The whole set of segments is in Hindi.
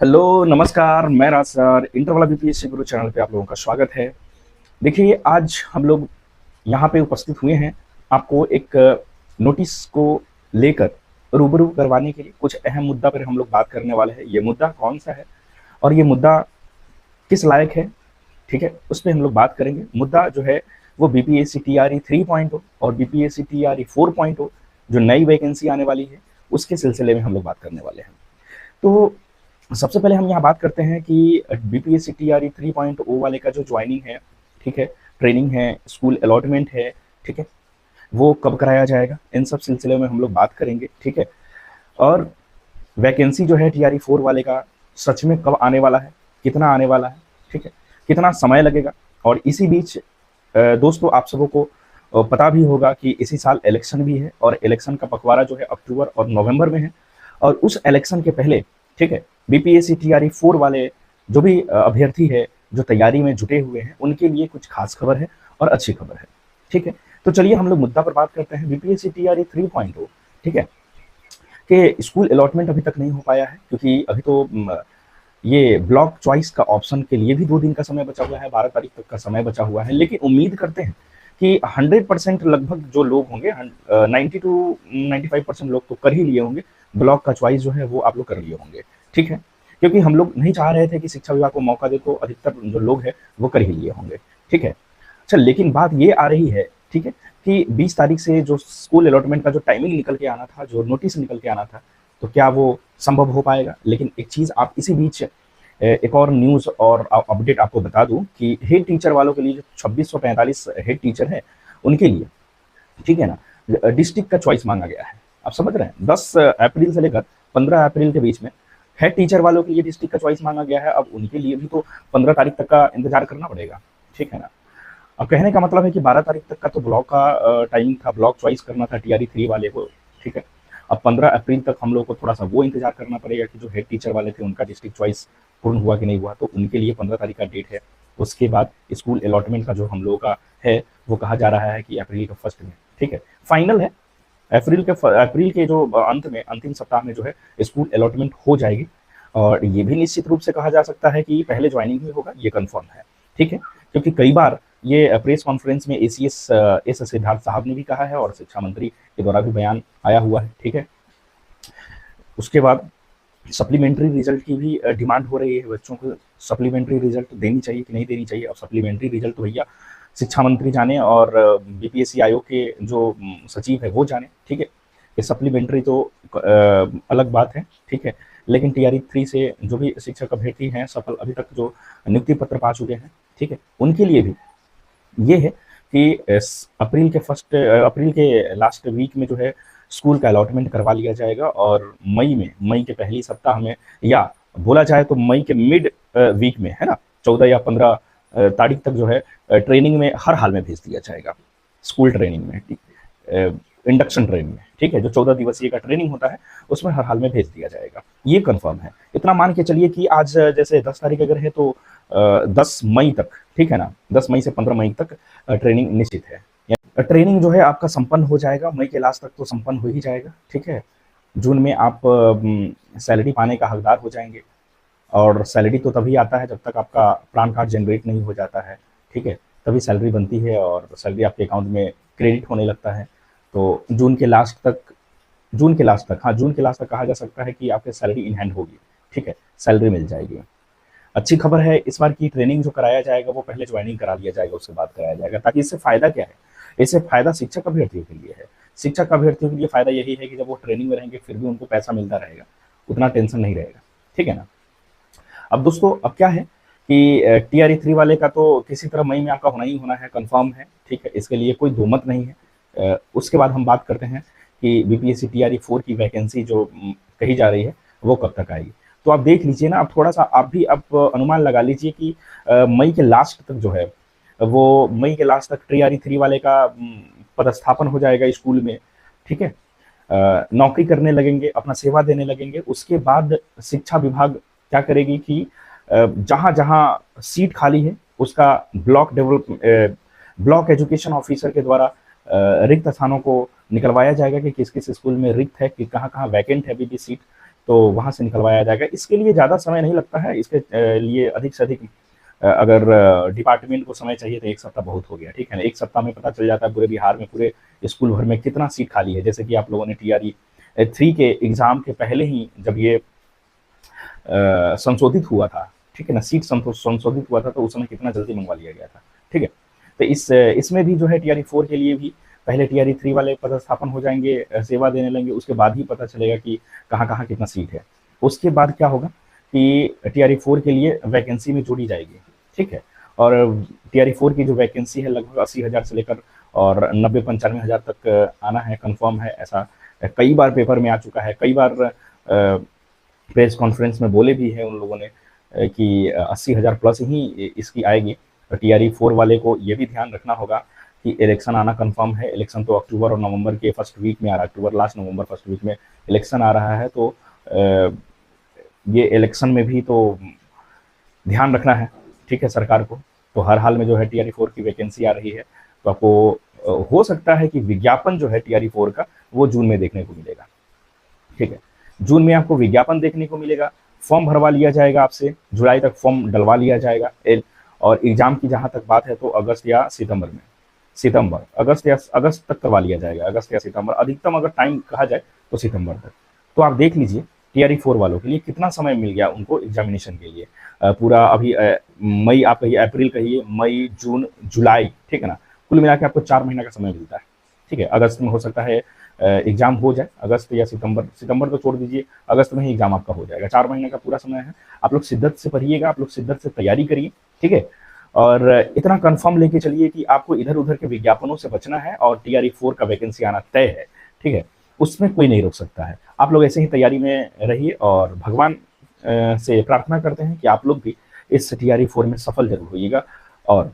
हेलो नमस्कार, मैं राज सर इंटर वाला बीपीएससी गुरु चैनल पे आप लोगों का स्वागत है। देखिए, आज हम लोग यहाँ पे उपस्थित हुए हैं आपको एक नोटिस को लेकर रूबरू करवाने के लिए। कुछ अहम मुद्दा पर हम लोग बात करने वाले हैं। ये मुद्दा कौन सा है और ये मुद्दा किस लायक है, ठीक है, उस पर हम लोग बात करेंगे। मुद्दा जो है वो बीपीएससी टीआरई 3.0 और बीपीएससी टीआरई 4.0 जो नई वैकेंसी आने वाली है उसके सिलसिले में हम लोग बात करने वाले हैं। तो सबसे पहले हम यहाँ बात करते हैं कि बीपीएससी टीआरई 3.0 वाले का जो ज्वाइनिंग है, ठीक है, ट्रेनिंग है, स्कूल अलॉटमेंट है, ठीक है, वो कब कराया जाएगा, इन सब सिलसिले में हम लोग बात करेंगे, ठीक है। और वैकेंसी जो है टीआरई 4 वाले का सच में कब आने वाला है, कितना आने वाला है, ठीक है, कितना समय लगेगा। और इसी बीच दोस्तों आप सबों को पता भी होगा कि इसी साल इलेक्शन भी है और इलेक्शन का पखवाड़ा जो है अक्टूबर और नवंबर में है। और उस इलेक्शन के पहले, ठीक है, बीपीएससी टीआरई 4 वाले जो भी अभ्यर्थी है जो तैयारी में जुटे हुए हैं उनके लिए कुछ खास खबर है और अच्छी खबर है, ठीक है। तो चलिए हम लोग मुद्दा पर बात करते हैं। बीपीएससी टीआरई 3.0, ठीक है, कि स्कूल अलॉटमेंट अभी तक नहीं हो पाया है क्योंकि अभी तो ये ब्लॉक चॉइस का ऑप्शन के लिए भी 2 दिन का समय बचा हुआ है, 12 तारीख तक का समय बचा हुआ है। लेकिन उम्मीद करते हैं कि 100% लगभग जो लोग होंगे 90 टू 95% लोग तो कर ही लिए होंगे। ब्लॉक का चॉइस जो है वो आप लोग कर लिए होंगे, ठीक है, क्योंकि हम लोग नहीं चाह रहे थे कि शिक्षा विभाग को मौका दे, तो अधिकतर जो लोग हैं वो कर ही लिए होंगे, ठीक है। अच्छा, लेकिन बात ये आ रही है, ठीक है, कि 20 तारीख से जो स्कूल अलॉटमेंट का जो टाइमिंग निकल के आना था, जो नोटिस निकल के आना था, तो क्या वो संभव हो पाएगा। लेकिन एक चीज़ आप इसी बीच एक और न्यूज़ और अपडेट आपको बता दूं कि हेड टीचर वालों के लिए जो 2645 हेड टीचर है उनके लिए, ठीक है ना, डिस्ट्रिक्ट का चॉइस मांगा गया है। आप समझ रहे हैं, 10 अप्रैल से लेकर 15 अप्रैल के बीच में हेड टीचर वालों के लिए डिस्ट्रिक्ट का चॉइस मांगा गया है। अब उनके लिए भी तो 15 तारीख तक का इंतजार करना पड़ेगा, ठीक है ना। अब कहने का मतलब है कि 12 तारीख तक का तो ब्लॉक का टाइमिंग था, ब्लॉक चॉइस करना था टीआरई 3 वाले को, ठीक है। अब 15 अप्रैल तक हम लोग को थोड़ा सा वो इंतजार करना पड़ेगा कि जो हेड टीचर वाले थे उनका डिस्ट्रिक्ट चॉइस पूर्ण हुआ कि नहीं हुआ, तो उनके लिए 15 तारीख का डेट है। उसके बाद स्कूल अलॉटमेंट का जो हम लोगों का है वो कहा जा रहा है कि अप्रैल के फर्स्ट में, ठीक है, फाइनल है। अप्रैल के जो अंत में, अंतिम सप्ताह में जो है स्कूल अलॉटमेंट हो जाएगी। और ये भी निश्चित रूप से कहा जा सकता है कि पहले ज्वाइनिंग ही होगा, ये कंफर्म है, ठीक है, क्योंकि कई बार ये प्रेस कॉन्फ्रेंस में एसीएस एस सिद्धार्थ साहब ने भी कहा है और शिक्षा मंत्री के द्वारा भी बयान आया हुआ है, ठीक है। उसके बाद सप्लीमेंट्री रिजल्ट की भी डिमांड हो रही है, बच्चों को सप्लीमेंट्री रिजल्ट देनी चाहिए कि नहीं देनी चाहिए। अब सप्लीमेंट्री रिजल्ट तो भैया शिक्षा मंत्री जाने और बीपीएससी आयोग के जो सचिव है वो जाने, ठीक है। ये सप्लीमेंट्री तो अलग बात है, ठीक है, लेकिन टीआरई 3 से जो भी शिक्षक अभ्यर्थी हैं सफल अभी तक जो नियुक्ति पत्र पा चुके हैं, ठीक है, उनके लिए भी ये है कि अप्रैल के लास्ट वीक में जो है स्कूल का अलॉटमेंट करवा लिया जाएगा और मई के पहली सप्ताह में, या बोला जाए तो मई के मिड वीक में, है ना, 14 या 15 तारीख तक जो है ट्रेनिंग में हर हाल में भेज दिया जाएगा। स्कूल ट्रेनिंग में, इंडक्शन ट्रेनिंग में, ठीक है, जो 14 दिवसीय का ट्रेनिंग होता है उसमें हर हाल में भेज दिया जाएगा, ये कंफर्म है। इतना मान के चलिए कि आज जैसे 10 तारीख अगर है तो 10 मई तक, ठीक है ना, 10 मई से 15 मई तक ट्रेनिंग निश्चित है। ट्रेनिंग जो है आपका संपन्न हो जाएगा, मई के लास्ट तक तो संपन्न हो ही जाएगा, ठीक है। जून में आप सैलरी पाने का हकदार हो जाएंगे और सैलरी तो तभी आता है जब तक आपका प्रान कार्ड जनरेट नहीं हो जाता है, ठीक है, तभी सैलरी बनती है और सैलरी आपके अकाउंट में क्रेडिट होने लगता है। तो जून के लास्ट तक हाँ, जून के लास्ट तक कहा जा सकता है कि आपकी सैलरी इन हैंड होगी, ठीक है, सैलरी मिल जाएगी। अच्छी खबर है, इस बार की ट्रेनिंग जो कराया जाएगा वो पहले ज्वाइनिंग करा लिया जाएगा, उसके बाद कराया जाएगा, ताकि इससे फायदा क्या है, इससे फायदा शिक्षक अभ्यर्थियों के लिए है। शिक्षक अभ्यर्थियों के लिए फायदा यही है कि जब वो ट्रेनिंग में रहेंगे फिर भी उनको पैसा मिलता रहेगा, उतना टेंशन नहीं रहेगा, ठीक है ना। अब दोस्तों अब क्या है कि टीआरई 3 वाले का तो किसी तरह मई में आपका होना ही होना है, कंफर्म है, ठीक है, इसके लिए कोई दो मत नहीं है। उसके बाद हम बात करते हैं कि बीपीएससी टीआरई 4 की वैकेंसी जो कही जा रही है वो कब तक आएगी। तो आप देख लीजिए ना, अब थोड़ा सा आप भी अब अनुमान लगा लीजिए कि मई के लास्ट तक जो है वो मई के लास्ट तक टीआरई 3 वाले का पदस्थापन हो जाएगा स्कूल में, ठीक है। नौकरी करने लगेंगे, अपना सेवा देने लगेंगे। उसके बाद शिक्षा विभाग क्या करेगी कि जहां जहां सीट खाली है उसका ब्लॉक एजुकेशन ऑफिसर के द्वारा रिक्त स्थानों को निकलवाया जाएगा कि किस किस स्कूल में रिक्त है, कि कहाँ कहाँ वैकेंट है अभी भी सीट, तो वहाँ से निकलवाया जाएगा। इसके लिए ज़्यादा समय नहीं लगता है, इसके लिए अधिक से अधिक अगर डिपार्टमेंट को समय चाहिए तो 1 सप्ताह बहुत हो गया, ठीक है ना। 1 सप्ताह में पता चल जाता है पूरे बिहार में, पूरे स्कूल भर में कितना सीट खाली है। जैसे कि आप लोगों ने टीआरई 3 के एग्ज़ाम के पहले ही जब ये संशोधित हुआ था, ठीक है ना, सीट संशोधित हुआ था, तो उस समय कितना जल्दी मंगवा लिया गया था, ठीक है। तो इसमें भी जो है टीआरई 4 के लिए भी पहले टीआरई 3 वाले पदस्थापन हो जाएंगे, सेवा देने लगेंगे, उसके बाद ही पता चलेगा कि कहाँ कहाँ कितना सीट है। उसके बाद क्या होगा कि टीआरई 4 के लिए वैकेंसी में जोड़ी जाएगी, ठीक है। और टीआरई 4 की जो वैकेंसी है लगभग 80,000 से लेकर और 90-95,000 तक आना है, कंफर्म है। ऐसा कई बार पेपर में आ चुका है, कई बार प्रेस कॉन्फ्रेंस में बोले भी है उन लोगों ने कि 80,000 प्लस ही इसकी आएगी। तो टीआरई 4 वाले को ये भी ध्यान रखना होगा कि इलेक्शन आना कंफर्म है। इलेक्शन तो अक्टूबर और नवंबर के फर्स्ट वीक में आ रहा है, अक्टूबर लास्ट नवंबर फर्स्ट वीक में इलेक्शन आ रहा है। तो ये इलेक्शन में भी तो ध्यान रखना है, ठीक है, सरकार को। तो हर हाल में जो है टीआरई 4 की वैकेंसी आ रही है, तो आपको हो सकता है कि विज्ञापन जो है टीआरई 4 का वो जून में देखने को मिलेगा, ठीक है। जून में आपको विज्ञापन देखने को मिलेगा, फॉर्म भरवा लिया जाएगा आपसे, जुलाई तक फॉर्म डलवा लिया जाएगा। और एग्जाम की जहां तक बात है तो अगस्त या सितंबर में, अगस्त तक करवा लिया जाएगा, अगस्त या सितंबर, अधिकतम अगर टाइम कहा जाए तो सितंबर तक। तो आप देख लीजिए टीआरई 4 वालों के लिए कितना समय मिल गया उनको एग्जामिनेशन के लिए। पूरा अभी मई, आप कहिए अप्रैल, कहिए मई, जून, जुलाई, ठीक है ना, कुल मिला के आपको 4 महीना का समय मिलता है, ठीक है। अगस्त में हो सकता है एग्जाम हो जाए, अगस्त या सितंबर तो छोड़ दीजिए, अगस्त में ही एग्जाम आपका हो जाएगा। 4 महीने का पूरा समय है। आप लोग शिद्दत से पढ़िएगा, आप लोग शिद्दत से तैयारी करिए, ठीक है। और इतना कंफर्म लेके चलिए कि आपको इधर उधर के विज्ञापनों से बचना है और टीआरई 4 का वैकेंसी आना तय है, ठीक है। उसमें कोई नहीं रोक सकता है। आप लोग ऐसे ही तैयारी में रहिए और भगवान से प्रार्थना करते हैं कि आप लोग भी इस टीआरई 4 में सफल जरूर होइएगा और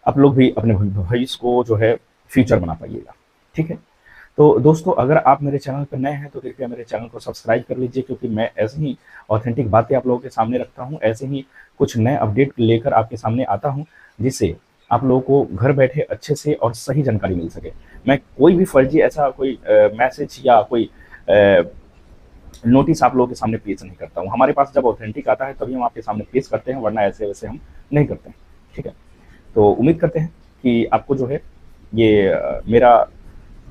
आप लोग भी अपने भविष्य को जो है फ्यूचर बना पाइएगा, ठीक है। तो दोस्तों, अगर आप मेरे चैनल पर नए हैं तो कृपया मेरे चैनल को सब्सक्राइब कर लीजिए, क्योंकि मैं ऐसे ही ऑथेंटिक बातें आप लोगों के सामने रखता हूं, ऐसे ही कुछ नए अपडेट लेकर आपके सामने आता हूं, जिससे आप लोगों को घर बैठे अच्छे से और सही जानकारी मिल सके। मैं कोई भी फर्जी ऐसा कोई मैसेज या कोई नोटिस आप लोगों के सामने पेश नहीं करता हूँ। हमारे पास जब ऑथेंटिक आता है तभी हम आपके सामने पेश करते हैं, वरना ऐसे वैसे हम नहीं करते हैं, ठीक है। तो उम्मीद करते हैं कि आपको जो है ये मेरा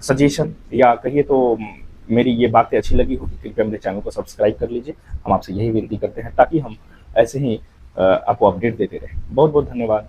सजेशन या कहिए तो मेरी ये बातें अच्छी लगी होगी। कृपया मेरे चैनल को सब्सक्राइब कर लीजिए, हम आपसे यही विनती करते हैं, ताकि हम ऐसे ही आपको अपडेट देते रहें। बहुत बहुत धन्यवाद।